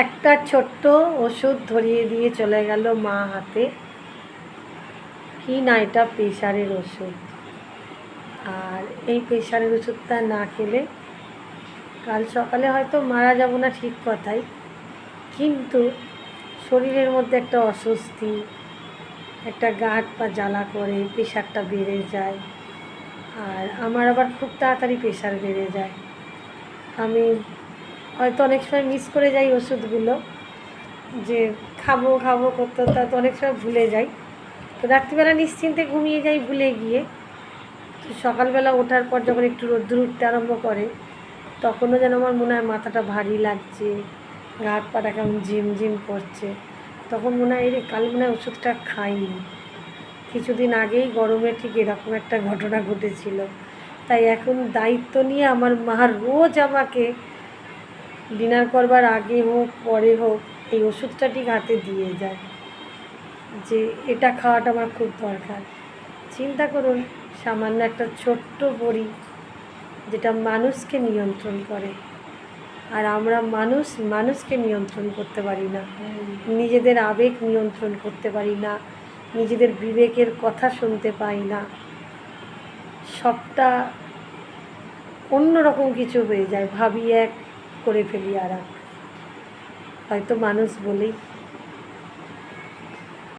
একটা ছোট্ট ওষুধ ধরিয়ে দিয়ে চলে গেল মা হাতে। কি না, এটা প্রেশারের ওষুধ। আর এই প্রেশারের ওষুধটা না খেলে কাল সকালে হয়তো মারা যাব না, ঠিক কথাই, কিন্তু শরীরের মধ্যে একটা অস্বস্তি, একটা গা হাত পা জ্বালা করে, প্রেশারটা বেড়ে যায়। আর আমার আবার খুব তাড়াতাড়ি প্রেশার বেড়ে যায়। আমি হয়তো অনেক সময় মিস করে যাই ওষুধগুলো, যে খাবো খাবো করতে করতে অনেক সময় ভুলে যাই। তো রাত্রিবেলা নিশ্চিন্তে ঘুমিয়ে যাই ভুলে গিয়ে। তো সকালবেলা ওঠার পর যখন একটু রোদ্দুর উঠতে আরম্ভ করে, তখনও যেন আমার মনে হয় মাথাটা ভারী লাগছে, গা হাত পাটা কেমন ঝিমঝিম করছে। তখন মনে হয় রে, কাল মনে হয় ওষুধটা খাইনি। কিছুদিন আগেই গরমে ঠিক এরকম একটা ঘটনা ঘটেছিল। তাই এখন দায়িত্ব নিয়ে আমার মা রোজ আমাকে ডিনার করবার আগে হোক পরে হোক এই ওষুধটা ঠিক হাতে দিয়ে যায়, যে এটা খাওয়াটা আমার খুব দরকার। চিন্তা করুন, সামান্য একটা ছোট্ট বড়ি যেটা মানুষকে নিয়ন্ত্রণ করে, আর আমরা মানুষকে নিয়ন্ত্রণ করতে পারি না, নিজেদের আবেগ নিয়ন্ত্রণ করতে পারি না, নিজেদের বিবেকের কথা শুনতে পাই না, সবটা অন্যরকম কিছু হয়ে যায়, ভাবি এক করে ফেলি আর এক। হয়তো মানুষ বলেই